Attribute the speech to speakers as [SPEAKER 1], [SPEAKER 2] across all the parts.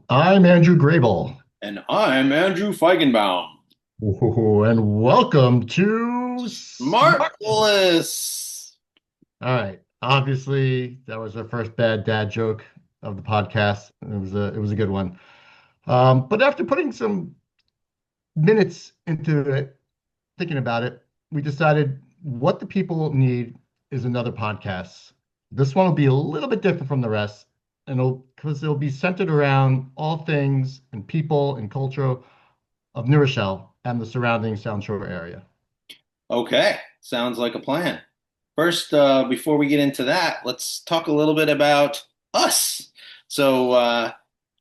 [SPEAKER 1] I'm Andrew Grable.
[SPEAKER 2] And I'm Andrew Feigenbaum.
[SPEAKER 1] Ooh, and welcome to Smart.
[SPEAKER 2] Smartless.
[SPEAKER 1] All right. Obviously, that was our first bad dad joke of the podcast. It was a good one. But after putting some minutes into it, thinking about it, we decided what the people need is another podcast. This one will be a little bit different from the rest, and it'll be centered around all things and people and culture of New Rochelle and the surrounding Sound Shore area.
[SPEAKER 2] Okay, sounds like a plan. First, before we get into that, let's talk a little bit about us. So,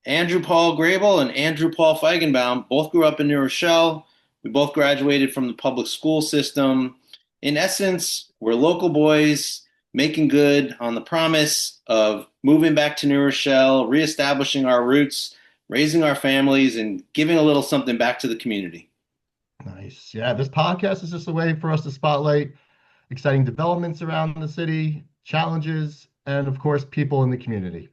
[SPEAKER 2] Andrew Paul Grable and Andrew Paul Feigenbaum both grew up in New Rochelle. We both graduated from the public school system. In essence, we're local boys making good on the promise of moving back to New Rochelle, reestablishing our roots, raising our families, and giving a little something back to the community.
[SPEAKER 1] Nice. Yeah, this podcast is just a way for us to spotlight exciting developments around the city, challenges, and of course, people in the community.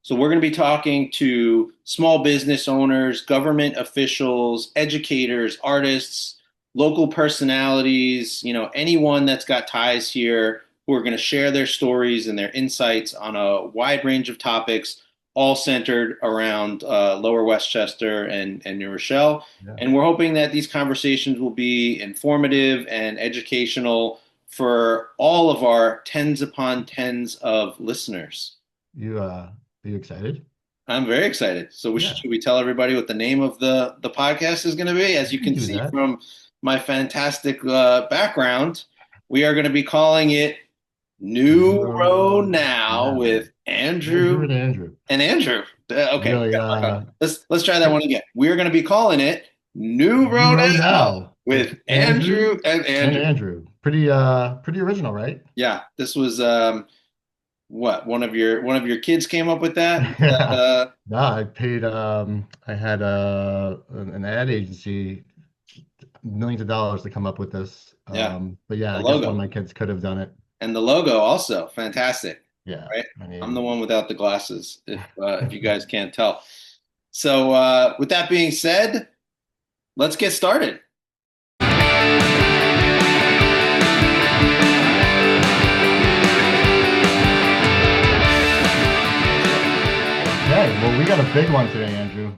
[SPEAKER 2] So we're going to be talking to small business owners, government officials, educators, artists, local personalities, anyone that's got ties here who are going to share their stories and their insights on a wide range of topics, all centered around Lower Westchester and New Rochelle.
[SPEAKER 1] Yeah.
[SPEAKER 2] And we're hoping that these conversations will be informative and educational for all of our tens upon tens of listeners.
[SPEAKER 1] Are you excited?
[SPEAKER 2] I'm very excited. So
[SPEAKER 1] Yeah,
[SPEAKER 2] should we tell everybody what the name of the podcast is going to be? As
[SPEAKER 1] you
[SPEAKER 2] you
[SPEAKER 1] can
[SPEAKER 2] can
[SPEAKER 1] do
[SPEAKER 2] see
[SPEAKER 1] that.
[SPEAKER 2] from my fantastic background, we are going to be calling it New Row Now
[SPEAKER 1] Yeah.
[SPEAKER 2] with
[SPEAKER 1] Andrew
[SPEAKER 2] Andrew
[SPEAKER 1] and Andrew.
[SPEAKER 2] and Andrew. Okay, we
[SPEAKER 1] Really,
[SPEAKER 2] gotta work on it. Let's try that one again. We're going to be calling it New
[SPEAKER 1] New
[SPEAKER 2] Row
[SPEAKER 1] Row
[SPEAKER 2] Now
[SPEAKER 1] Now with
[SPEAKER 2] with
[SPEAKER 1] Andrew
[SPEAKER 2] Andrew and
[SPEAKER 1] and
[SPEAKER 2] Andrew.
[SPEAKER 1] Andrew. Pretty original, right?
[SPEAKER 2] Yeah, this was what one of your kids came up with that? Was that
[SPEAKER 1] Yeah. No, I had an ad agency millions of dollars to come up with this.
[SPEAKER 2] yeah,
[SPEAKER 1] But yeah,
[SPEAKER 2] the
[SPEAKER 1] I guess one of
[SPEAKER 2] logo.
[SPEAKER 1] my kids could have done it.
[SPEAKER 2] And the logo also fantastic,
[SPEAKER 1] Yeah,
[SPEAKER 2] right?
[SPEAKER 1] I
[SPEAKER 2] I'm the
[SPEAKER 1] mean,
[SPEAKER 2] one without the glasses, if you guys can't tell. So, with that being said, let's get started.
[SPEAKER 1] okay, well, we got a big one today, Andrew.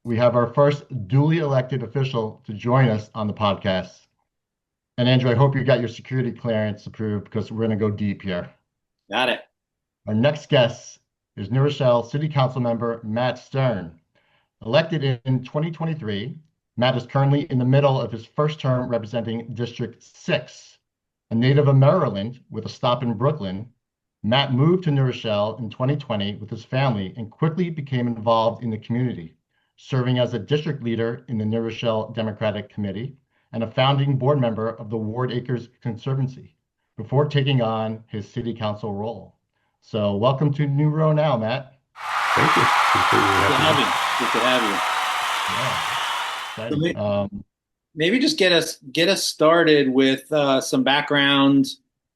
[SPEAKER 1] We have our first duly elected official to join us on the podcast. And Andrew, I hope you got your security clearance approved because we're going to go deep here.
[SPEAKER 2] Got it.
[SPEAKER 1] Our next guest is New Rochelle City Council member Matt Stern. Elected in 2023, Matt is currently in the middle of his first term representing District 6. A native of Maryland with a stop in Brooklyn, Matt moved to New Rochelle in 2020 with his family and quickly became involved in the community, serving as a district leader in the New Rochelle Democratic Committee and a founding board member of the Ward Acres Conservancy before taking on his city council role. So welcome to New Row Now, Matt.
[SPEAKER 3] Thank you. Appreciate you
[SPEAKER 2] Good to
[SPEAKER 3] having
[SPEAKER 2] have
[SPEAKER 3] me.
[SPEAKER 2] you. Good to have you.
[SPEAKER 1] Yeah,
[SPEAKER 2] So
[SPEAKER 1] exciting.
[SPEAKER 2] maybe just get us started with some background.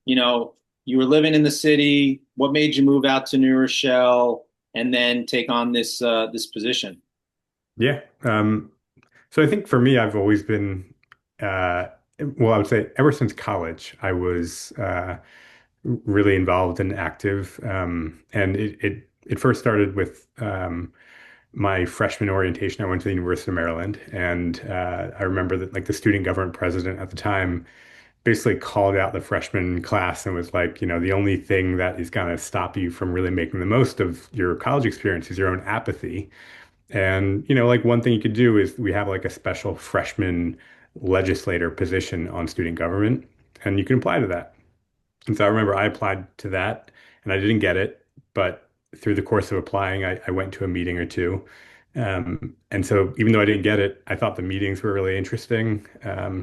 [SPEAKER 2] You know, you were living in the city. What made you move out to New Rochelle and then take on this position?
[SPEAKER 3] Yeah. So I think for me, I've always been, uh, well, I would say ever since college, I was really involved and active. And it first started with my freshman orientation. I went to the University of Maryland, and I remember that like the student government president at the time basically called out the freshman class and was like, the only thing that is going to stop you from really making the most of your college experience is your own apathy. And, like one thing you could do is we have like a special freshman legislator position on student government, and you can apply to that. And so I remember I applied to that and I didn't get it, but through the course of applying, I went to a meeting or two. And so even though I didn't get it, I thought the meetings were really interesting.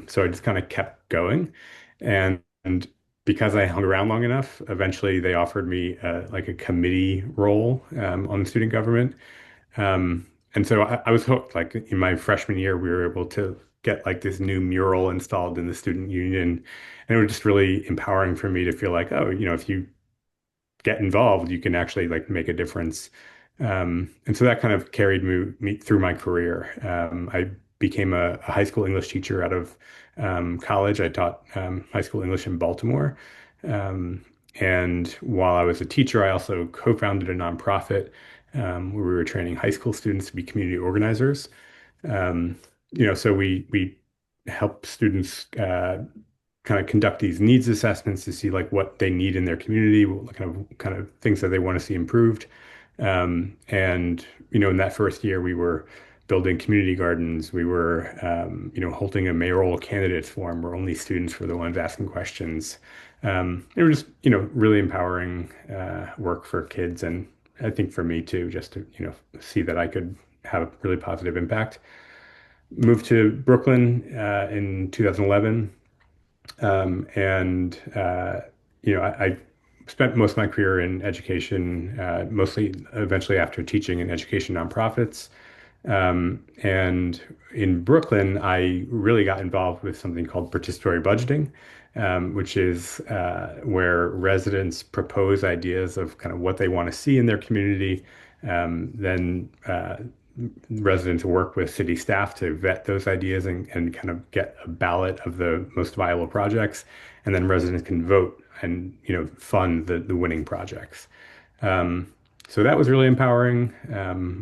[SPEAKER 3] So I just kind of kept going. And because I hung around long enough, eventually they offered me like a committee role on student government. And so I was hooked. Like in my freshman year, we were able to get like this new mural installed in the student union. And it was just really empowering for me to feel like, oh, if you get involved, you can actually like make a difference. And so that kind of carried me through my career. I became a high school English teacher out of college. I taught high school English in Baltimore. Um, and while I was a teacher, I also co-founded a nonprofit where we were training high school students to be community organizers. Um, so we help students kind of conduct these needs assessments to see like what they need in their community, what kind of things that they want to see improved. And in that first year, we were building community gardens. We were holding a mayoral candidates forum where only students were the ones asking questions. It was just really empowering work for kids, and I think for me too, just to see that I could have a really positive impact. Moved to Brooklyn in 2011. And I spent most of my career in education, mostly eventually after teaching in education nonprofits. And in Brooklyn, I really got involved with something called participatory budgeting, which is where residents propose ideas of kind of what they want to see in their community. Then residents work with city staff to vet those ideas and kind of get a ballot of the most viable projects. And then residents can vote and fund the winning projects. Um, so that was really empowering.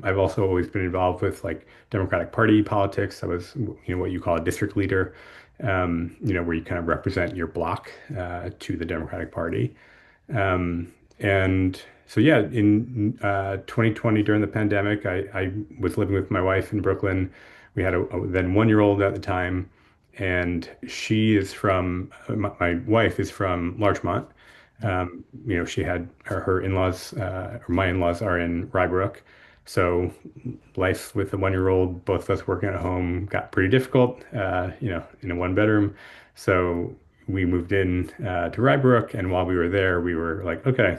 [SPEAKER 3] I've also always been involved with like Democratic Party politics. I was, what you call a district leader, where you kind of represent your block to the Democratic Party. And so, yeah, in 2020 during the pandemic, I was living with my wife in Brooklyn. We had a then 1-year-old at the time, and she is from, my wife is from Larchmont. She had her in-laws, or my in-laws are in Rybrook. So life with a 1-year-old, both of us working at home got pretty difficult, in a one bedroom. So we moved in to Rybrook, and while we were there, we were like, okay,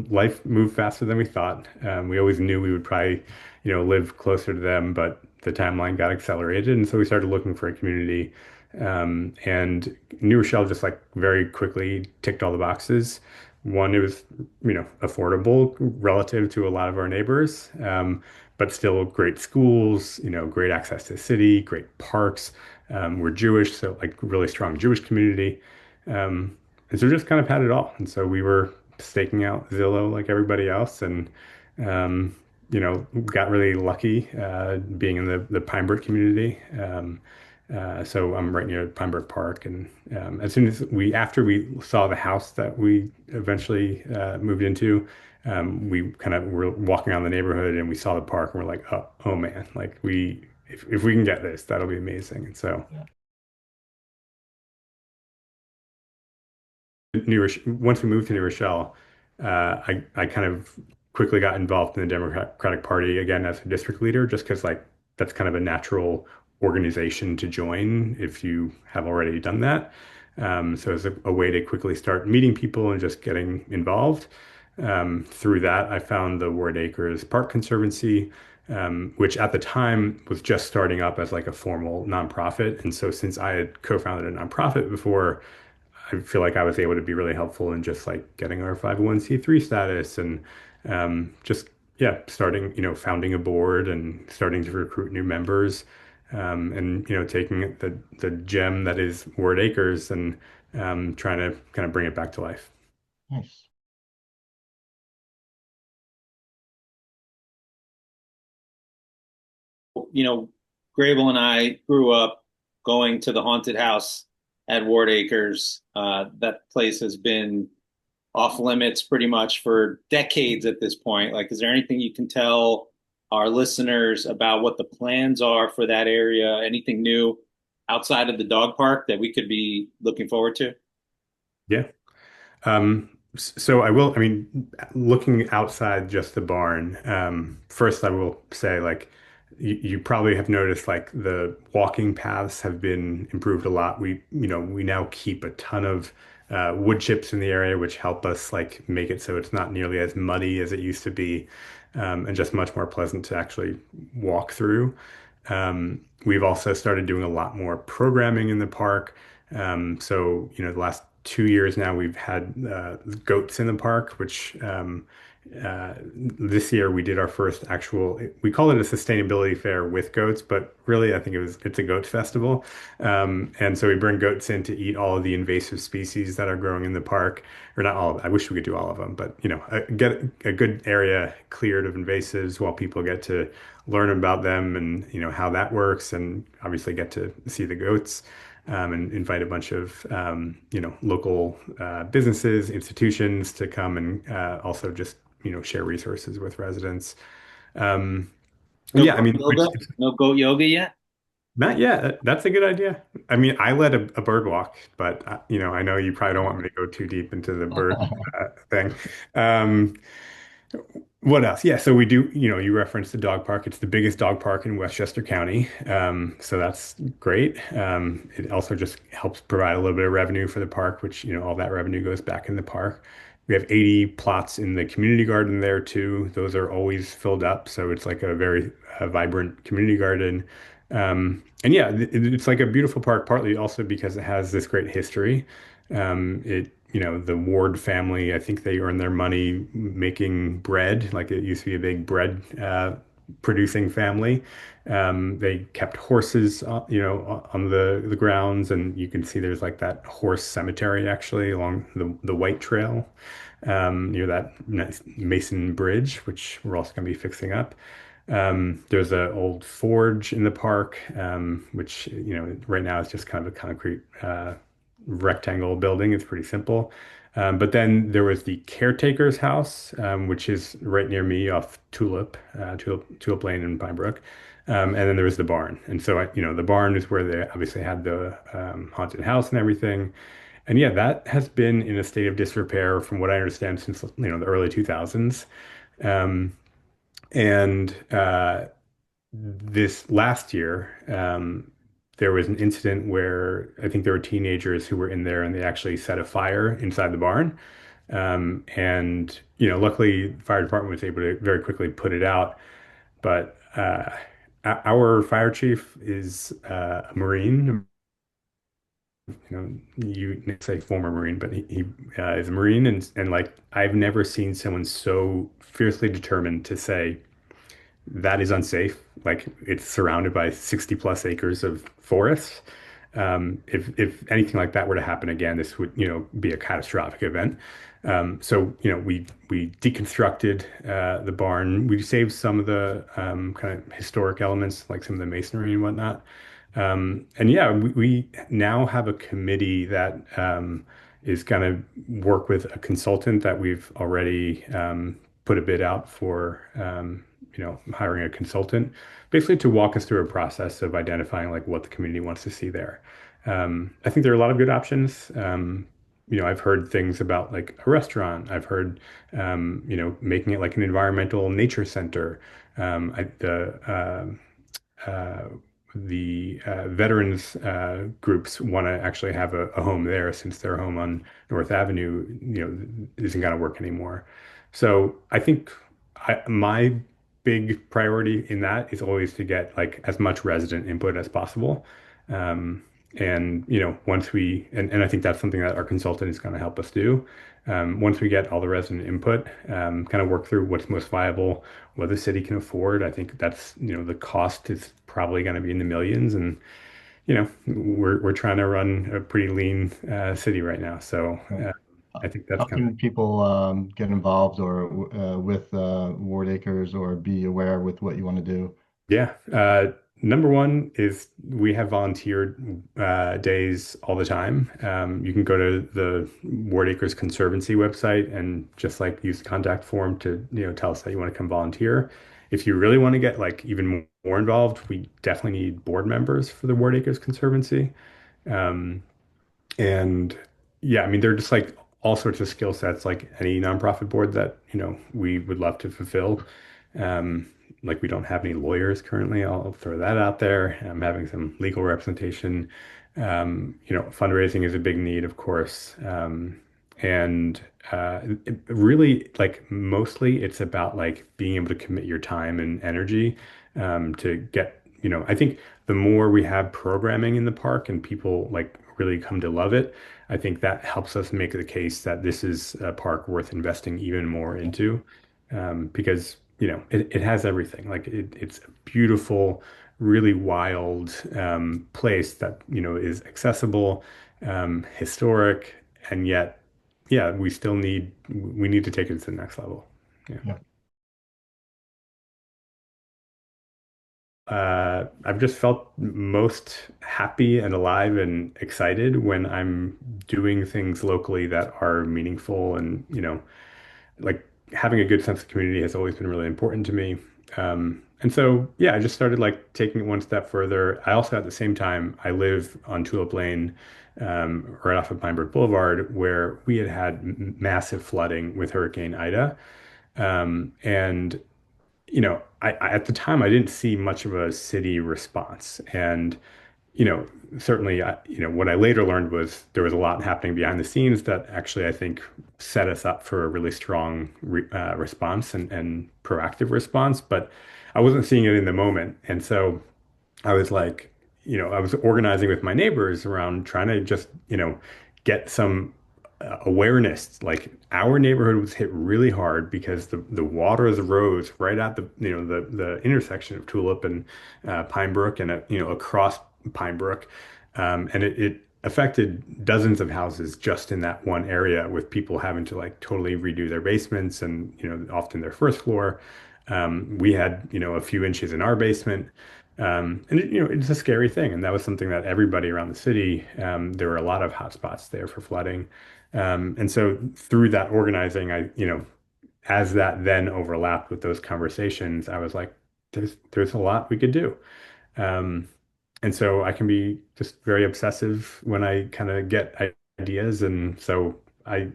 [SPEAKER 3] life moved faster than we thought. We always knew we would probably, live closer to them, but the timeline got accelerated, and so we started looking for a community. And New Rochelle just like very quickly ticked all the boxes. One, it was, affordable relative to a lot of our neighbors, but still great schools, great access to the city, great parks. We're Jewish, so like really strong Jewish community. And so we just kind of had it all. And so we were staking out Zillow like everybody else, and got really lucky being in the Pine Brook community. So I'm right near Pine Brook Park, and as soon as after we saw the house that we eventually moved into, we kind of were walking around the neighborhood and we saw the park and we're like, oh man, like if we can get this, that'll be amazing. And so once we moved to New Rochelle, I kind of quickly got involved in the Democratic Party again as a district leader, just because like that's kind of a natural organization to join if you have already done that. So it's a way to quickly start meeting people and just getting involved. Through that, I found the Ward Acres Park Conservancy, which at the time was just starting up as like a formal nonprofit. And so since I had co-founded a nonprofit before, I feel like I was able to be really helpful in just like getting our 501(c)(3) status and just yeah, starting, founding a board and starting to recruit new members. And taking the gem that is Ward Acres and trying to kind of bring it back to life.
[SPEAKER 1] Nice.
[SPEAKER 2] Grable and I grew up going to the haunted house at Ward Acres. That place has been off limits pretty much for decades at this point. Like, is there anything you can tell our listeners about what the plans are for that area? Anything new outside of the dog park that we could be looking forward to?
[SPEAKER 3] Yeah. So I mean, looking outside just the barn, first I will say like you probably have noticed like the walking paths have been improved a lot. We now keep a ton of wood chips in the area, which help us like make it so it's not nearly as muddy as it used to be, and just much more pleasant to actually walk through. We've also started doing a lot more programming in the park. So, the last 2 years now, we've had goats in the park, which this year we did our first actual, we call it a sustainability fair with goats, but really I think it's a goat festival. And so we bring goats in to eat all of the invasive species that are growing in the park, or not all of them. I wish we could do all of them, but get a good area cleared of invasives while people get to learn about them and how that works, and obviously get to see the goats. And invite a bunch of local businesses, institutions to come and also just share resources with residents. Um,
[SPEAKER 2] No
[SPEAKER 3] yeah, I
[SPEAKER 2] goat
[SPEAKER 3] mean,
[SPEAKER 2] yoga? No goat yoga yet?
[SPEAKER 3] not yet. That's a good idea. I mean, I led a bird walk, but I know you probably don't want me to go too deep into the bird thing. Um, what else? Yeah, so we do, you referenced the dog park. It's the biggest dog park in Westchester County. So that's great. It also just helps provide a little bit of revenue for the park, which, all that revenue goes back in the park. We have 80 plots in the community garden there too. Those are always filled up. So it's like a very vibrant community garden. And yeah, it's like a beautiful park, partly also because it has this great history. The Ward family, I think they earned their money making bread. Like it used to be a big bread producing family. They kept horses, on the grounds, and you can see there's like that horse cemetery actually along the White Trail near that nice Mason Bridge, which we're also going to be fixing up. There's an old forge in the park, which, right now is just kind of a concrete rectangle building. It's pretty simple. But then there was the caretaker's house, which is right near me off Tulip Lane in Pine Brook. And then there was the barn. And so, the barn is where they obviously had the haunted house and everything. And yeah, that has been in a state of disrepair from what I understand since, the early 2000s. Um, and this last year, there was an incident where I think there were teenagers who were in there and they actually set a fire inside the barn. And, luckily, the fire department was able to very quickly put it out. But our fire chief is a Marine. You say former Marine, but he is a Marine. And like, I've never seen someone so fiercely determined to say, that is unsafe. Like it's surrounded by 60 plus acres of forest. If anything like that were to happen again, this would, be a catastrophic event. So, we deconstructed the barn. We saved some of the kind of historic elements, like some of the masonry and whatnot. And yeah, we now have a committee that is going to work with a consultant that we've already put a bid out for, hiring a consultant, basically to walk us through a process of identifying like what the community wants to see there. I think there are a lot of good options. I've heard things about like a restaurant. I've heard, making it like an environmental nature center. Uh, the veterans groups want to actually have a home there since their home on North Avenue, isn't going to work anymore. So I think my big priority in that is always to get like as much resident input as possible. Um, and once and I think that's something that our consultant is going to help us do. Once we get all the resident input, kind of work through what's most viable, what the city can afford. I think that's, the cost is probably going to be in the millions, and we're trying to run a pretty lean city right now. So I think that's
[SPEAKER 1] How
[SPEAKER 3] kind of
[SPEAKER 1] can people get involved or with Ward Acres or be aware with what you want to do?
[SPEAKER 3] yeah. Number one is we have volunteer days all the time. You can go to the Ward Acres Conservancy website and just like use the contact form to tell us that you want to come volunteer. If you really want to get like even more involved, we definitely need board members for the Ward Acres Conservancy. Um, and yeah, I mean, they're just like all sorts of skill sets, like any nonprofit board that, we would love to fulfill. Um, like we don't have any lawyers currently. I'll throw that out there. I'm having some legal representation. Fundraising is a big need, of course. And really, like mostly it's about like being able to commit your time and energy to get, I think the more we have programming in the park and people like really come to love it, I think that helps us make the case that this is a park worth investing even more into. because it has everything. Like it's a beautiful, really wild place that is accessible, historic, and yet, yeah, we need to take it to the next level. Yeah.
[SPEAKER 1] Yeah.
[SPEAKER 3] I've just felt most happy and alive and excited when I'm doing things locally that are meaningful and, like having a good sense of community has always been really important to me. And so, yeah, I just started like taking it one step further. I also, at the same time, I live on Tulip Lane, right off of Pinebrook Boulevard, where we had massive flooding with Hurricane Ida. And at the time, I didn't see much of a city response. And, you know, certainly, what I later learned was there was a lot happening behind the scenes that actually I think set us up for a really strong response and proactive response. But I wasn't seeing it in the moment. And so I was like, I was organizing with my neighbors around trying to just, get some awareness. Like our neighborhood was hit really hard because the waters rose right at the intersection of Tulip and Pine Brook and across Pine Brook, and it affected dozens of houses just in that one area, with people having to like totally redo their basements and often their first floor. We had a few inches in our basement. And it's a scary thing. And that was something that everybody around the city, there were a lot of hotspots there for flooding. And so through that organizing, as that then overlapped with those conversations, I was like, there's a lot we could do. Um, and so I can be just very obsessive when I kind of get ideas. And so I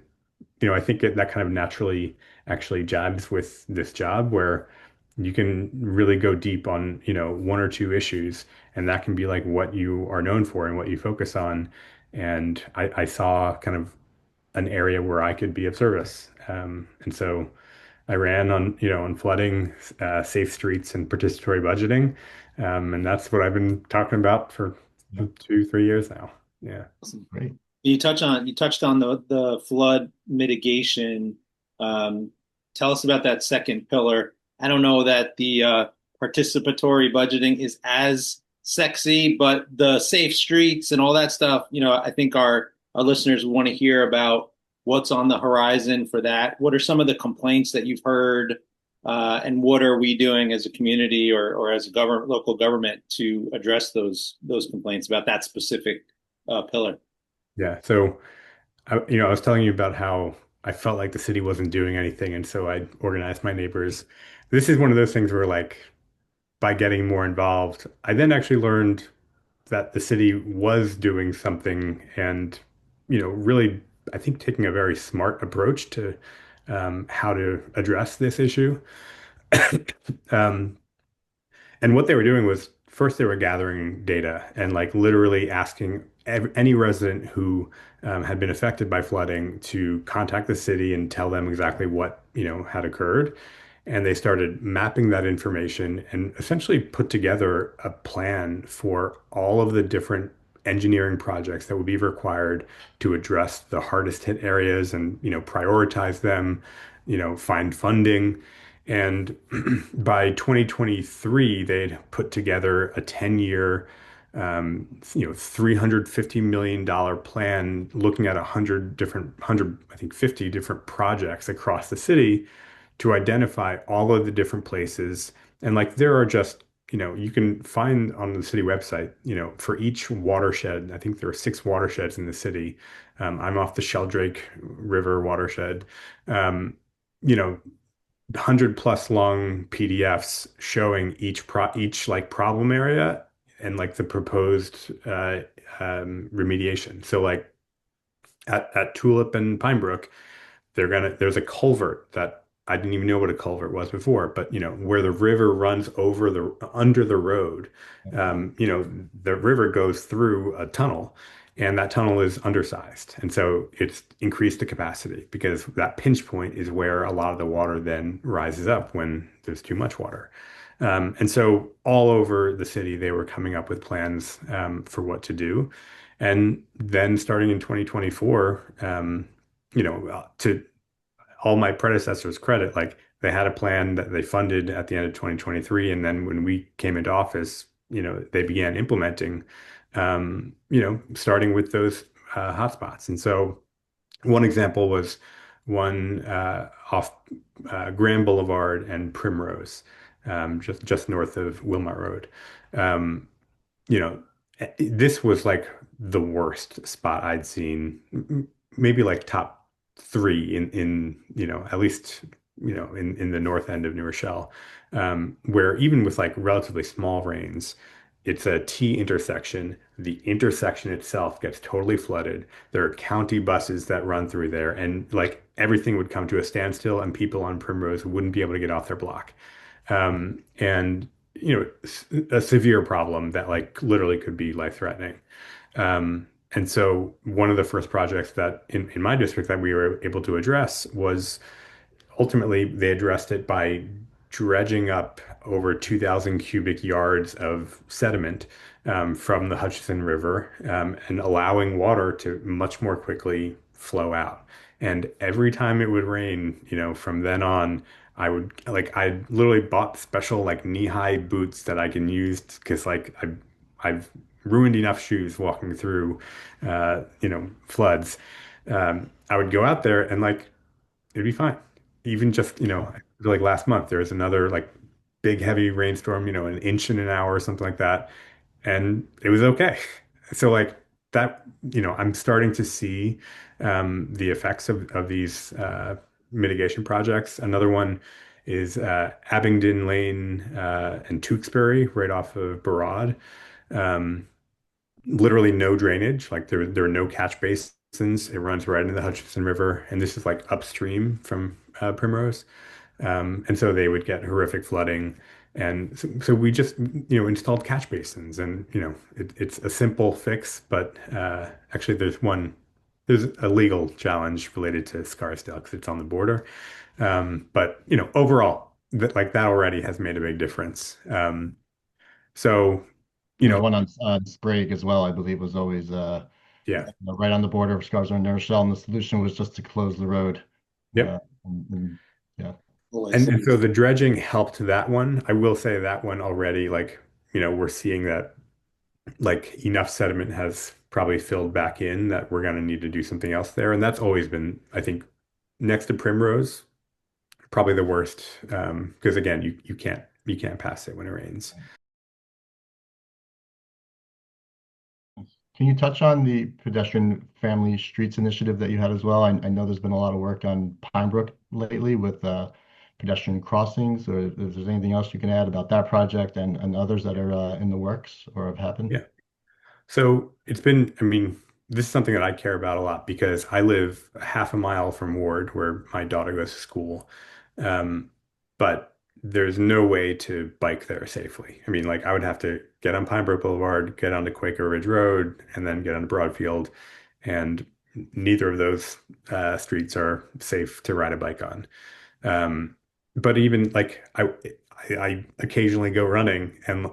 [SPEAKER 3] think that kind of naturally actually jibes with this job where you can really go deep on, one or two issues, and that can be like what you are known for and what you focus on. And I saw kind of an area where I could be of service. And so I ran on flooding, safe streets, and participatory budgeting. And that's what I've been talking about for
[SPEAKER 1] Yeah.
[SPEAKER 3] 2, 3 years now. Yeah.
[SPEAKER 2] Awesome.
[SPEAKER 1] Great.
[SPEAKER 2] You touched on the flood mitigation. Um, Tell us about that second pillar. I don't know that the participatory budgeting is as sexy, but the safe streets and all that stuff, I think our listeners want to hear about what's on the horizon for that. What are some of the complaints that you've heard, and what are we doing as a community or as a local government to address those complaints about that specific pillar?
[SPEAKER 3] Yeah. So I was telling you about how I felt like the city wasn't doing anything, and so I organized my neighbors. This is one of those things where, like, by getting more involved, I then actually learned that the city was doing something, and really, I think taking a very smart approach to how to address this issue. Um, and what they were doing was first they were gathering data and like literally asking any resident who had been affected by flooding to contact the city and tell them exactly what, had occurred. And they started mapping that information and essentially put together a plan for all of the different engineering projects that would be required to address the hardest hit areas and, prioritize them, find funding. And by 2023, they'd put together a 10-year, $350 million plan looking at 100, I think 50 different projects across the city to identify all of the different places. And like there are just, you can find on the city website, for each watershed, I think there are 6 watersheds in the city. I'm off the Sheldrake River watershed. Um, you know, 100+ long PDFs showing each like problem area and like the proposed remediation. So like at Tulip and Pinebrook, there's a culvert that I didn't even know what a culvert was before, but where the river runs under the road, the river goes through a tunnel, and that tunnel is undersized, and so it's increased the capacity because that pinch point is where a lot of the water then rises up when there's too much water. And so all over the city, they were coming up with plans for what to do. And then starting in 2024, to all my predecessors' credit, like they had a plan that they funded at the end of 2023, and then when we came into office, they began implementing, starting with those hotspots. And so one example was one off Grand Boulevard and Primrose, just north of Wilmot Road. Um, you know, this was like the worst spot I'd seen, maybe like top three in at least in the north end of New Rochelle, where even with like relatively small rains, it's a T intersection. The intersection itself gets totally flooded. There are county buses that run through there, and like everything would come to a standstill, and people on Primrose wouldn't be able to get off their block. And a severe problem that like literally could be life-threatening. And so one of the first projects that in my district that we were able to address was ultimately they addressed it by dredging up over 2,000 cubic yards of sediment from the Hutchinson River and allowing water to much more quickly flow out. And every time it would rain, from then on, I literally bought special like knee-high boots that I can use because like I've ruined enough shoes walking through, floods. I would go out there and like it'd be fine. Even just, like last month, there was another like big heavy rainstorm, an inch in an hour or something like that. And it was okay. So like that, I'm starting to see the effects of these mitigation projects. Another one is Abingdon Lane and Tewksbury right off of Barad. Um, Literally no drainage. Like there are no catch basins. It runs right into the Hutchinson River, and this is like upstream from Primrose. And so they would get horrific flooding. And so we just, installed catch basins, and it's a simple fix, but actually there's a legal challenge related to Scarsdale because it's on the border. But overall, that already has made a big difference. So, you
[SPEAKER 1] There's
[SPEAKER 3] know,
[SPEAKER 1] one on Sprague as well, I believe was always
[SPEAKER 3] yeah.
[SPEAKER 1] right on the border of Scarsdale and New Rochelle, and the solution was just to close the road. Uh,
[SPEAKER 3] Yep.
[SPEAKER 1] and, yeah.
[SPEAKER 3] And so the dredging helped that one. I will say that one already, like, we're seeing that like enough sediment has probably filled back in that we're going to need to do something else there. And that's always been, I think, next to Primrose, probably the worst. Because again, you can't pass it when it rains.
[SPEAKER 1] Can you touch on the pedestrian family streets initiative that you had as well? I know there's been a lot of work on Pine Brook lately with pedestrian crossings, or if there's anything else you can add about that project and others that are in the works or have happened?
[SPEAKER 3] Yeah. So it's been, I mean, this is something that I care about a lot because I live half a mile from Ward where my daughter goes to school. Um, but there's no way to bike there safely. I mean, like I would have to get on Pine Brook Boulevard, get onto Quaker Ridge Road, and then get onto Broadfield. And neither of those streets are safe to ride a bike on. Um, but even like I occasionally go running and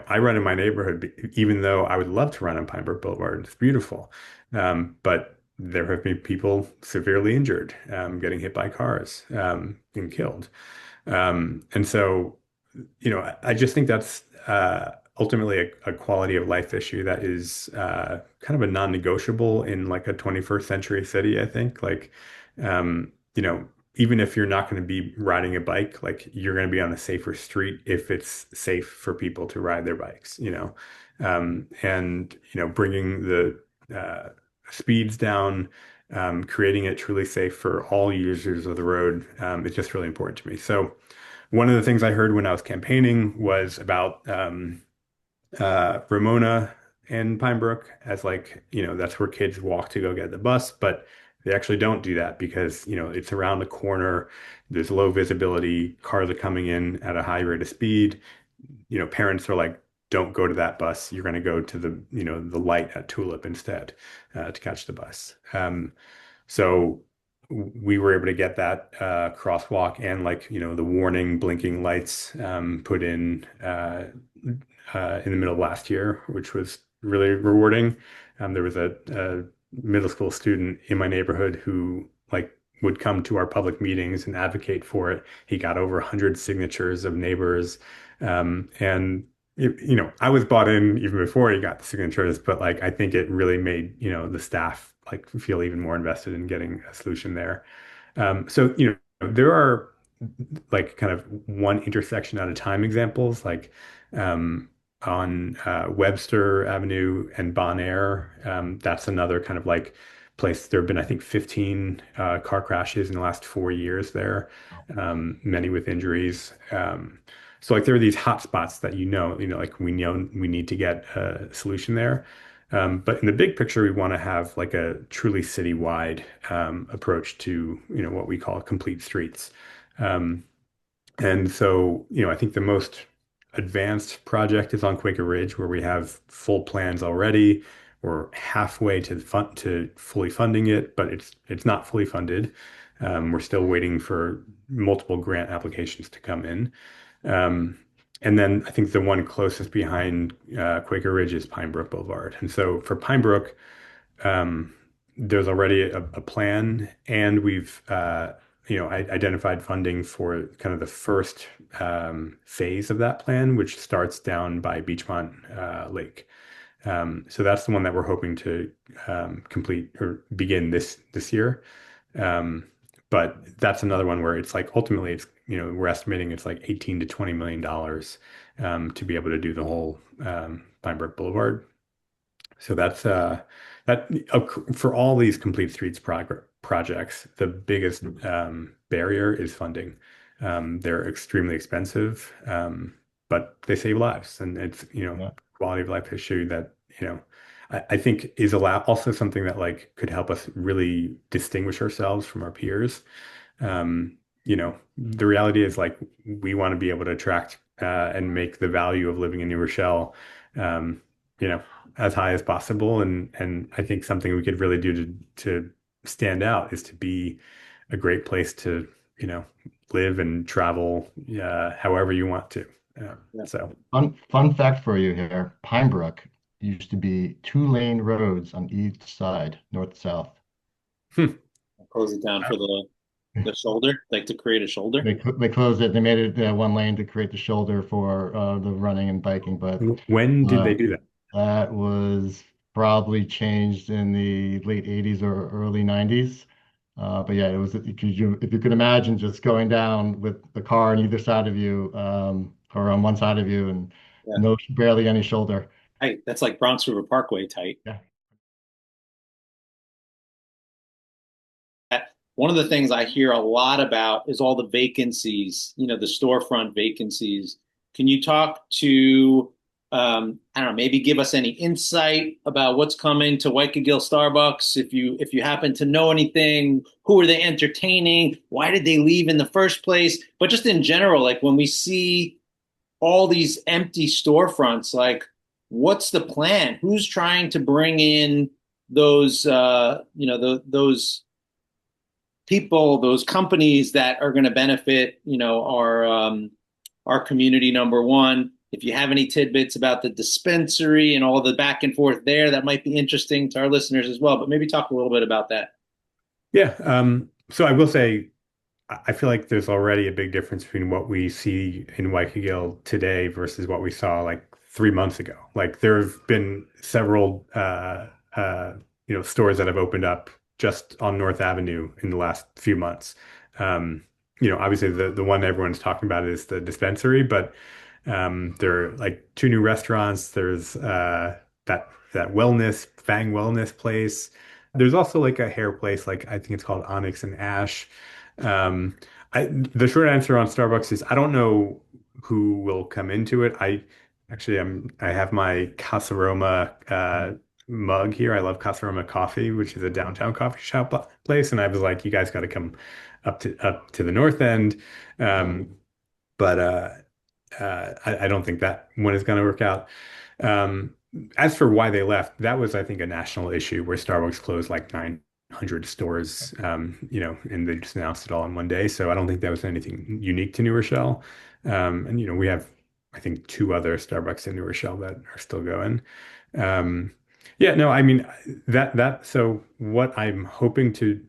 [SPEAKER 3] I run in my neighborhood even though I would love to run on Pine Brook Boulevard. It's beautiful. But there have been people severely injured, getting hit by cars, and killed. And so, I just think that's ultimately a quality of life issue that is kind of a non-negotiable in like a 21st century city, I think. Like, um, you know, even if you're not going to be riding a bike, like you're going to be on a safer street if it's safe for people to ride their bikes. And, bringing the speeds down, creating it truly safe for all users of the road, is just really important to me. So, one of the things I heard when I was campaigning was about Ramona and Pine Brook as like, that's where kids walk to go get the bus, but they actually don't do that because, it's around the corner. There's low visibility. Cars are coming in at a high rate of speed. Parents are like, don't go to that bus. You're going to go to the light at Tulip instead to catch the bus. So we were able to get that crosswalk and like the warning blinking lights put in the middle of last year, which was really rewarding. There was a middle school student in my neighborhood who like would come to our public meetings and advocate for it. He got over 100 signatures of neighbors. And I was bought in even before he got the signatures, but like I think it really made, the staff like feel even more invested in getting a solution there. So, there are like kind of one intersection at a time examples, like um, on Webster Avenue and Bon Air. That's another kind of like place. There have been, I think, 15 car crashes in the last 4 years there, many with injuries. So like there are these hot spots that like we know we need to get a solution there. But in the big picture, we want to have like a truly citywide approach to what we call complete streets. Um, and so, I think the most advanced project is on Quaker Ridge, where we have full plans already. We're halfway to fully funding it, but it's not fully funded. We're still waiting for multiple grant applications to come in. Um, and then I think the one closest behind Quaker Ridge is Pine Brook Boulevard. And so for Pine Brook, um, there's already a plan, and we've identified funding for kind of the first phase of that plan, which starts down by Beachmont Lake. So that's the one that we're hoping to complete or begin this year. Um, but that's another one where it's like ultimately we're estimating it's like 18 to $20 million to be able to do the whole Pine Brook Boulevard. So that's that for all these complete streets projects, the biggest barrier is funding. They're extremely expensive, but they save lives, and it's
[SPEAKER 1] Yeah.
[SPEAKER 3] quality of life issue that I think is also something that like could help us really distinguish ourselves from our peers. The reality is like we want to be able to attract and make the value of living in New Rochelle, um, you know, as high as possible. And I think something we could really do to stand out is to be a great place to, live and travel however you want to.
[SPEAKER 2] Yeah.
[SPEAKER 3] So
[SPEAKER 1] Fun fact for you here. Pine Brook used to be two-lane roads on each side, north-south.
[SPEAKER 3] hmm.
[SPEAKER 2] Close it down for the shoulder, like to create a shoulder.
[SPEAKER 1] They closed it. They made it one lane to create the shoulder for the running and biking, but
[SPEAKER 3] When did they
[SPEAKER 1] uh,
[SPEAKER 3] do that?
[SPEAKER 1] that was probably changed in the late 80s or early 90s. But yeah, it was if you could imagine just going down with the car on either side of you, or on one side of you, and
[SPEAKER 2] Yeah.
[SPEAKER 1] no barely any shoulder.
[SPEAKER 2] Hey, that's like Bronx River Parkway tight.
[SPEAKER 1] Yeah.
[SPEAKER 2] One of the things I hear a lot about is all the vacancies, the storefront vacancies. Can you talk to, I don't know, maybe give us any insight about what's coming to Waikiki Starbucks? If you happen to know anything, who are they entertaining? Why did they leave in the first place? But just in general, like when we see all these empty storefronts, like what's the plan? Who's trying to bring in those, those people, those companies that are going to benefit, our community, number one. If you have any tidbits about the dispensary and all the back and forth there, that might be interesting to our listeners as well. But maybe talk a little bit about that.
[SPEAKER 3] Yeah. So I will say, I feel like there's already a big difference between what we see in Waikiki today versus what we saw like 3 months ago. Like there have been several, stores that have opened up just on North Avenue in the last few months. Obviously the one everyone's talking about is the dispensary, but there are like two new restaurants. There's that Fang Wellness place. There's also like a hair place, like I think it's called Onyx and Ash. Um, the short answer on Starbucks is I don't know who will come into it. I have my Casa Roma mug here. I love Casa Roma Coffee, which is a downtown coffee shop place, and I was like, you guys got to come up to the north end. But I don't think that one is going to work out. Um, as for why they left, that was, I think, a national issue where Starbucks closed like 900 stores, and they just announced it all in one day. So I don't think that was anything unique to New Rochelle. And we have, I think, two other Starbucks in New Rochelle that are still going. Um, Yeah, no, I mean so what I'm hoping to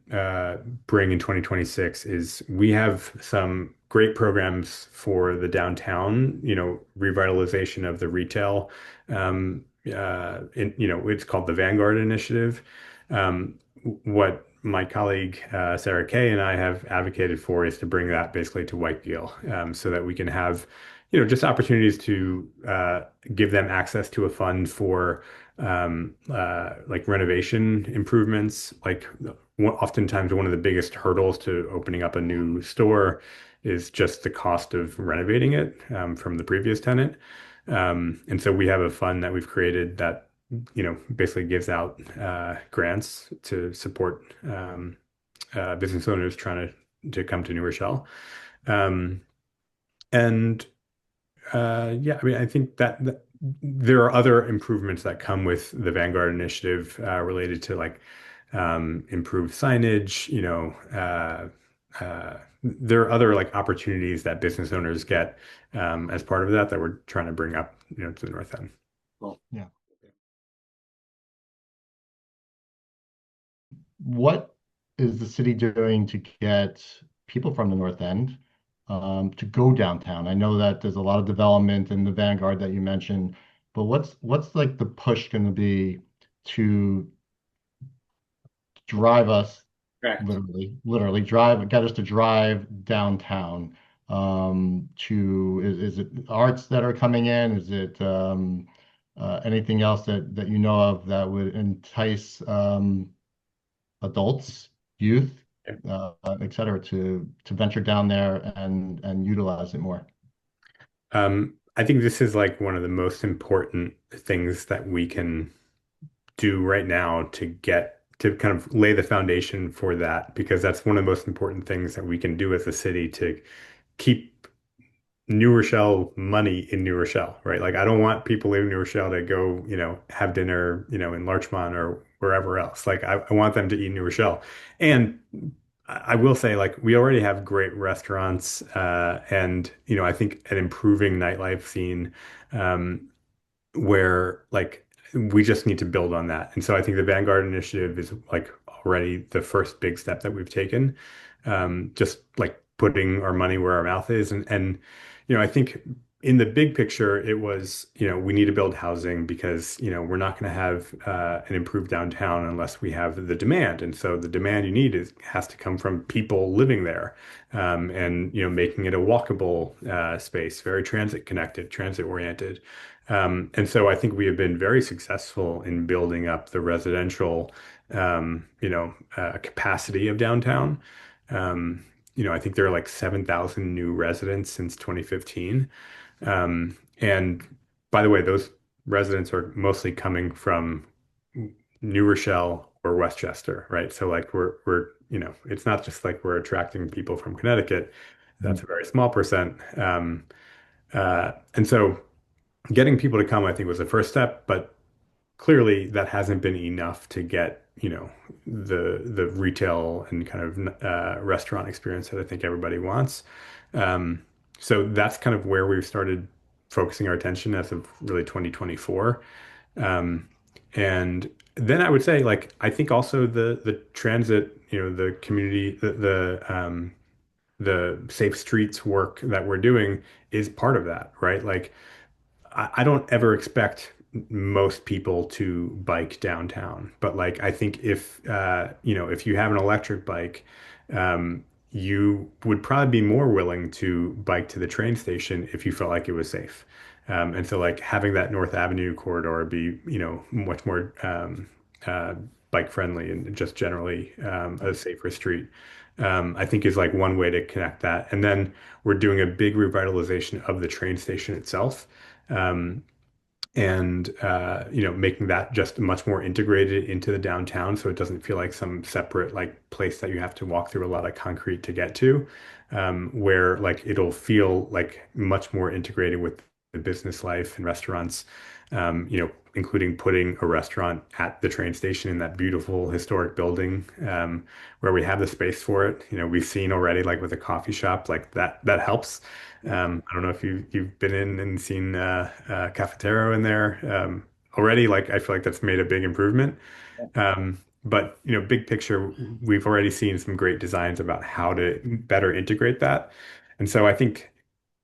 [SPEAKER 3] bring in 2026 is we have some great programs for the downtown, revitalization of the retail. It's called the Vanguard Initiative. What my colleague Sarah Kay and I have advocated for is to bring that basically to Whitefield, so that we can have, just opportunities to give them access to a fund for like renovation improvements. Like oftentimes one of the biggest hurdles to opening up a new store is just the cost of renovating it from the previous tenant. And so we have a fund that we've created that, basically gives out grants to support business owners trying to come to New Rochelle. Um, and yeah, I mean, I think that there are other improvements that come with the Vanguard initiative related to like improved signage. There are other like opportunities that business owners get as part of that we're trying to bring up, to the north end.
[SPEAKER 2] Cool.
[SPEAKER 1] Yeah. What is the city doing to get people from the North End to go downtown? I know that there's a lot of development in the Vanguard that you mentioned, but what's like the push going to be to drive us
[SPEAKER 2] Correct.
[SPEAKER 1] literally drive, get us to drive downtown? Is it arts that are coming in? Is it anything else that you know of that would entice adults, youth, et cetera, to venture down there and utilize it more?
[SPEAKER 3] I think this is like one of the most important things that we can do right now to get to kind of lay the foundation for that, because that's one of the most important things that we can do as a city to keep New Rochelle money in New Rochelle, right? Like I don't want people in New Rochelle to go, have dinner, in Larchmont or wherever else. Like I want them to eat New Rochelle. And I will say, like, we already have great restaurants, and I think an improving nightlife scene, um, where like we just need to build on that. And so I think the Vanguard initiative is like already the first big step that we've taken, just like putting our money where our mouth is. And I think in the big picture, it was, we need to build housing because, we're not going to have an improved downtown unless we have the demand. And so the demand you need has to come from people living there, and, making it a walkable space, very transit connected, transit oriented. And so I think we have been very successful in building up the residential, capacity of downtown. I think there are like 7,000 new residents since 2015. And by the way, those residents are mostly coming from New Rochelle or Westchester, right? So like it's not just like we're attracting people from Connecticut. That's a very small percent. And so getting people to come, I think, was the first step, but clearly that hasn't been enough to get, the retail and kind of restaurant experience that I think everybody wants. Um, so that's kind of where we've started focusing our attention as of really 2024. Um, and then I would say, like, I think also the transit, the community, the safe streets work that we're doing is part of that, right? Like I don't ever expect most people to bike downtown, but like I think if you have an electric bike, you would probably be more willing to bike to the train station if you felt like it was safe. And so like having that North Avenue corridor be, much more uh, bike friendly and just generally a safer street, I think is like one way to connect that. And then we're doing a big revitalization of the train station itself, um, and making that just much more integrated into the downtown, so it doesn't feel like some separate like place that you have to walk through a lot of concrete to get to, where like it'll feel like much more integrated with the business life and restaurants, including putting a restaurant at the train station in that beautiful historic building, where we have the space for it. We've seen already, like with a coffee shop, like that helps. I don't know if you've been in and seen Cafetero in there. already. Like I feel like that's made a big improvement. But big picture, we've already seen some great designs about how to better integrate that. And so I think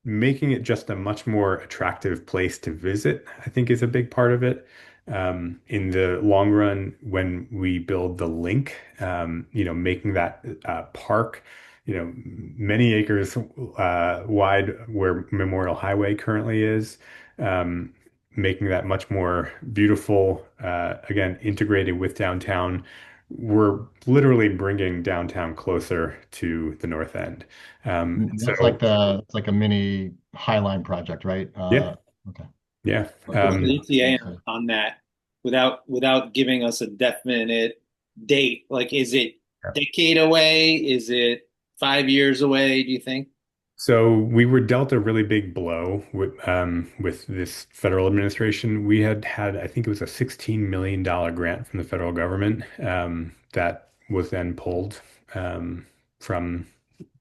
[SPEAKER 3] making it just a much more attractive place to visit, I think is a big part of it. In the long run, when we build the link, making that park, many acres wide where Memorial Highway currently is, um, making that much more beautiful, again, integrated with downtown. We're literally bringing downtown closer to the north end.
[SPEAKER 1] That's like
[SPEAKER 3] So
[SPEAKER 1] it's like a mini Highline project, right?
[SPEAKER 3] yeah,
[SPEAKER 1] Okay.
[SPEAKER 3] yeah.
[SPEAKER 2] What's the ETA
[SPEAKER 1] Makes sense.
[SPEAKER 2] on that without giving us a definite date? Like, is it decade away? Is it 5 years away, do you think?
[SPEAKER 3] So we were dealt a really big blow with this federal administration. We had, I think it was a $16 million grant from the federal government that was then pulled from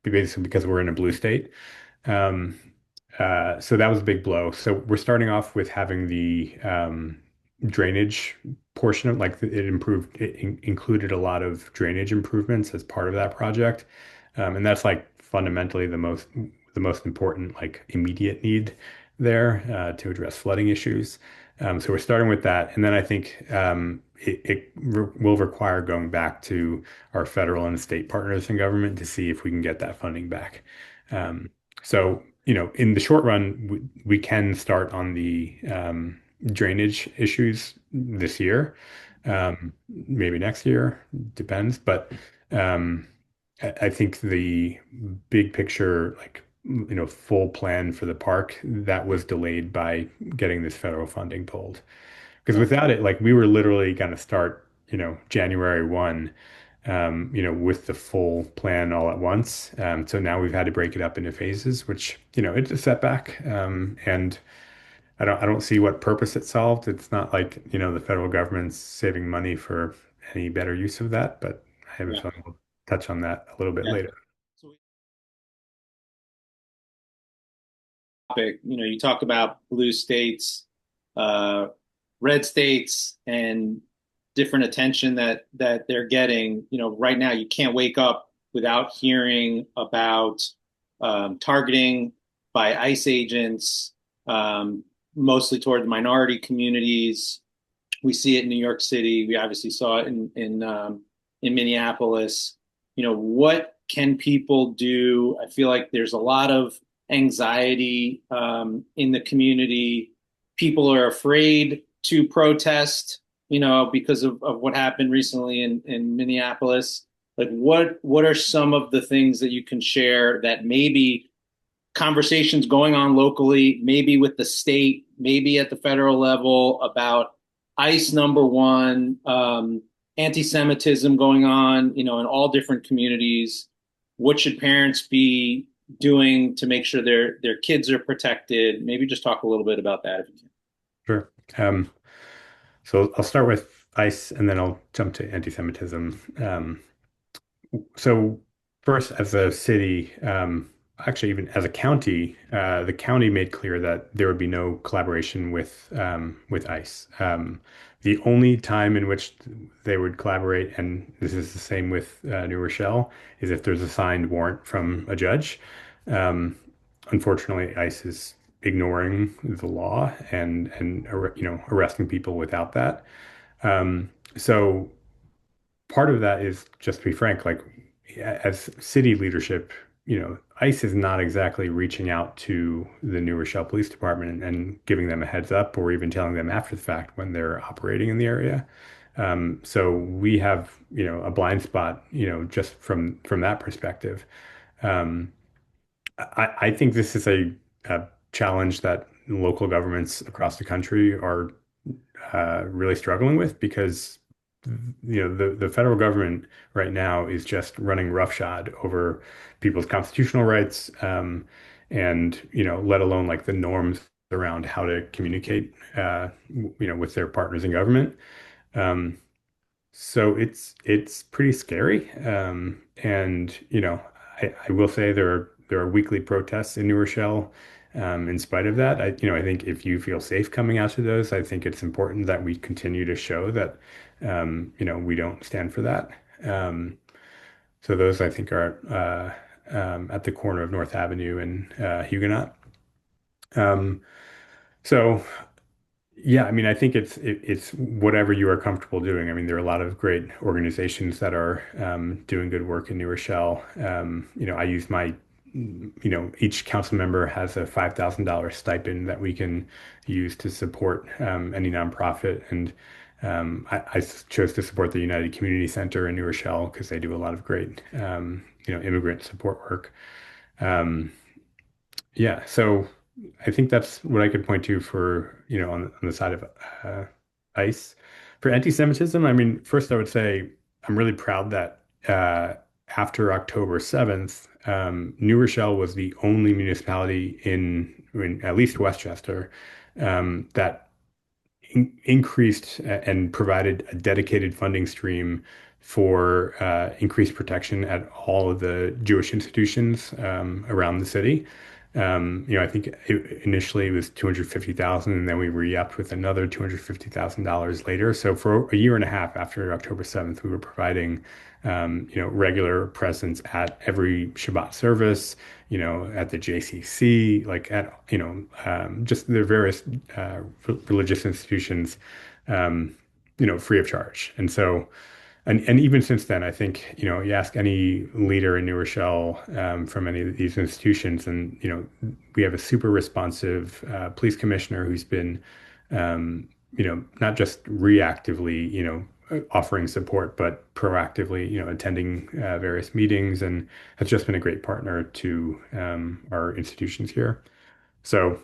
[SPEAKER 3] basically because we're in a blue state. Um, so that was a big blow. So we're starting off with having the drainage portion of like it improved. Included a lot of drainage improvements as part of that project, and that's like fundamentally the most important like immediate need there to address flooding issues. So we're starting with that, and then I think will require going back to our federal and state partners in government to see if we can get that funding back. Um, so, in the short run, we can start on the drainage issues this year, maybe next year, depends. But um, I think the big picture, like, full plan for the park, that was delayed by getting this federal funding pulled. Because
[SPEAKER 2] Yeah,
[SPEAKER 3] without it, like, we were literally going to start, January 1 with the full plan all at once. So now we've had to break it up into phases, which, it's a setback. And I don't see what purpose it solved. It's not like, the federal government's saving money for any better use of that, but I have a
[SPEAKER 2] yeah,
[SPEAKER 3] feeling we'll touch on that a little bit
[SPEAKER 2] yeah.
[SPEAKER 3] later.
[SPEAKER 2] So topic, you talk about blue states, uh, red states, and different attention that they're getting. Right now you can't wake up without hearing about targeting by ICE agents, mostly toward minority communities. We see it in New York City. We obviously saw it in Minneapolis. What can people do? I feel like there's a lot of anxiety in the community. People are afraid to protest, because of what happened recently in Minneapolis. Like, what are some of the things that you can share that maybe conversations going on locally, maybe with the state, maybe at the federal level about ICE number one, anti-Semitism going on, in all different communities. What should parents be doing to make sure their kids are protected? Maybe just talk a little bit about that if you can.
[SPEAKER 3] Sure. So I'll start with ICE and then I'll jump to anti-Semitism. So first, as a city, actually even as a county, the county made clear that there would be no collaboration with ICE. The only time in which they would collaborate, and this is the same with New Rochelle, is if there's a signed warrant from a judge. Um, Unfortunately, ICE is ignoring the law and arresting people without that. So part of that is, just to be frank, like as city leadership, ICE is not exactly reaching out to the New Rochelle Police Department and giving them a heads up or even telling them after the fact when they're operating in the area. So we have, a blind spot, just from that perspective. Um, I think this is a challenge that local governments across the country are really struggling with because the federal government right now is just running roughshod over people's constitutional rights, and let alone like the norms around how to communicate with their partners in government. Um, so it's pretty scary. And I will say there are weekly protests in New Rochelle. in spite of that. I think if you feel safe coming out to those, I think it's important that we continue to show that, we don't stand for that. Um, so those I think are at the corner of North Avenue and Huguenot. Um, so yeah, I mean, I think it's whatever you are comfortable doing. I mean, there are a lot of great organizations that are doing good work in New Rochelle. I use each council member has a $5,000 stipend that we can use to support any nonprofit, and I chose to support the United Community Center in New Rochelle because they do a lot of great immigrant support work. Um, yeah, so I think that's what I could point to for, on the side of uh, ICE. For anti-Semitism, I mean, first I would say I'm really proud that after October 7th, New Rochelle was the only municipality in at least Westchester that increased and provided a dedicated funding stream for increased protection at all of the Jewish institutions around the city. I think initially it was 250,000, and then we re-upped with another $250,000 later. So for a year and a half after October 7th, we were providing, regular presence at every Shabbat service, at the JCC, like at, just the various religious institutions, free of charge. And so, and even since then, I think, you ask any leader in New Rochelle from any of these institutions, and, we have a super responsive police commissioner who's been, not just reactively, offering support, but proactively, attending various meetings, and has just been a great partner to our institutions here. So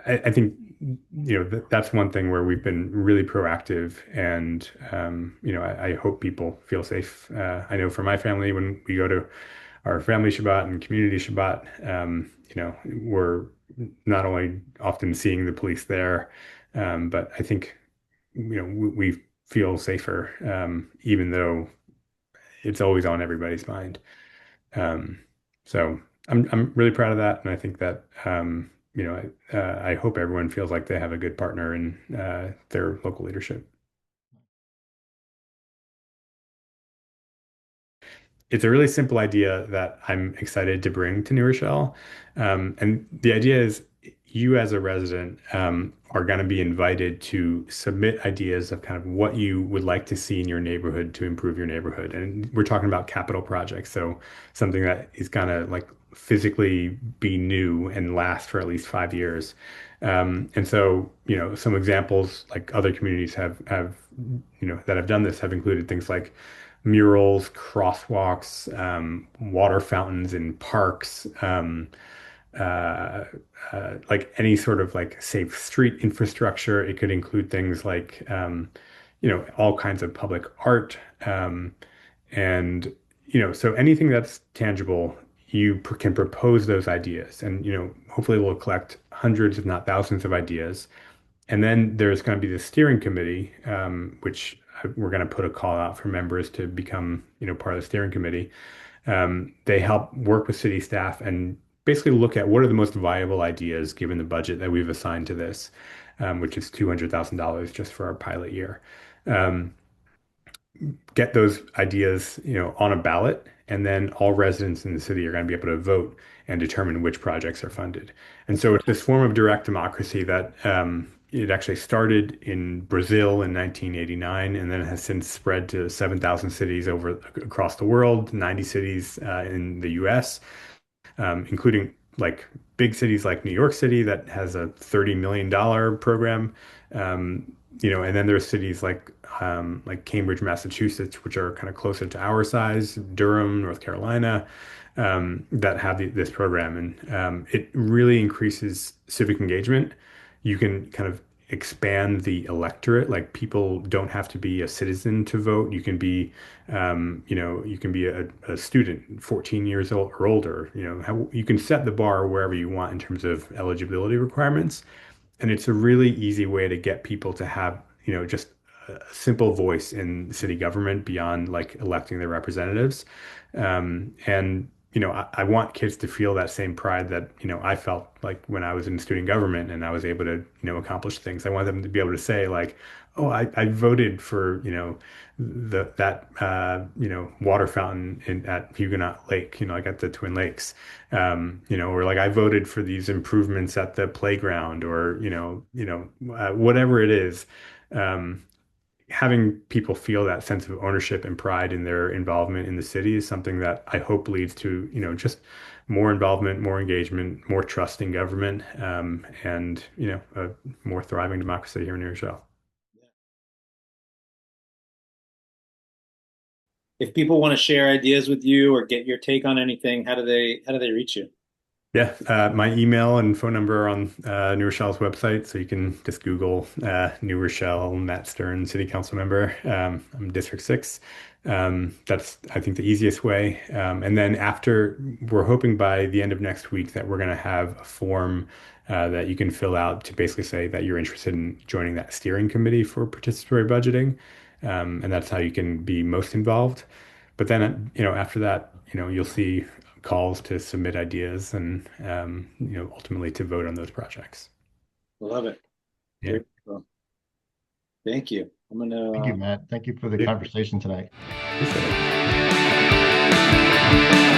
[SPEAKER 3] I think that's one thing where we've been really proactive, and I hope people feel safe. I know for my family, when we go to our family Shabbat and community Shabbat, we're not only often seeing the police there, but I think we feel safer, even though it's always on everybody's mind. Um, so I'm really proud of that, and I think that I hope everyone feels like they have a good partner in their local leadership. It's a really simple idea that I'm excited to bring to New Rochelle. And the idea is you as a resident are going to be invited to submit ideas of kind of what you would like to see in your neighborhood to improve your neighborhood. And we're talking about capital projects. So something that is going to like physically be new and last for at least 5 years. And so, some examples like other communities have, that have done this have included things like murals, crosswalks, water fountains in parks, uh, like any sort of like safe street infrastructure. It could include things like, all kinds of public art, and so anything that's tangible, you can propose those ideas, and hopefully we'll collect hundreds, if not thousands, of ideas. And then there's going to be the steering committee, which we're going to put a call out for members to become, part of the steering committee. They help work with city staff and basically look at what are the most viable ideas given the budget that we've assigned to this, which is $200,000 just for our pilot year. Um, get those ideas, on a ballot, and then all residents in the city are going to be able to vote and determine which projects are funded. And so it's this form of direct democracy that it actually started in Brazil in 1989, and then has since spread to 7,000 cities across the world, 90 cities in the US, including like big cities like New York City that has a $30 million program. And then there's cities like Cambridge, Massachusetts, which are kind of closer to our size, Durham, North Carolina, that have this program. And it really increases civic engagement. You can kind of expand the electorate. Like people don't have to be a citizen to vote. You can be, you can be a student, 14 years old or older. You can set the bar wherever you want in terms of eligibility requirements. And it's a really easy way to get people to have, just a simple voice in city government beyond like electing their representatives. And I want kids to feel that same pride that, I felt like when I was in student government and I was able to, accomplish things. I want them to be able to say like, oh, I voted for, that water fountain at Huguenot Lake, like at the Twin Lakes, or like I voted for these improvements at the playground or, whatever it is. Um, Having people feel that sense of ownership and pride in their involvement in the city is something that I hope leads to, just more involvement, more engagement, more trust in government, and, a more thriving democracy here in New Rochelle.
[SPEAKER 4] If people want to share ideas with you or get your take on anything, how do they reach you?
[SPEAKER 3] Yeah, my email and phone number are on New Rochelle's website, so you can just Google New Rochelle, Matt Stern, City Council member. I'm District 6. That's, I think, the easiest way. And then we're hoping by the end of next week that we're going to have a form that you can fill out to basically say that you're interested in joining that steering committee for participatory budgeting. And that's how you can be most involved. But then, after that, you'll see calls to submit ideas and ultimately to vote on those projects.
[SPEAKER 4] Love it.
[SPEAKER 3] Yeah.
[SPEAKER 4] Well, thank you. I'm gonna
[SPEAKER 1] Thank you, Matt. Thank you for the conversation tonight.
[SPEAKER 3] Appreciate it.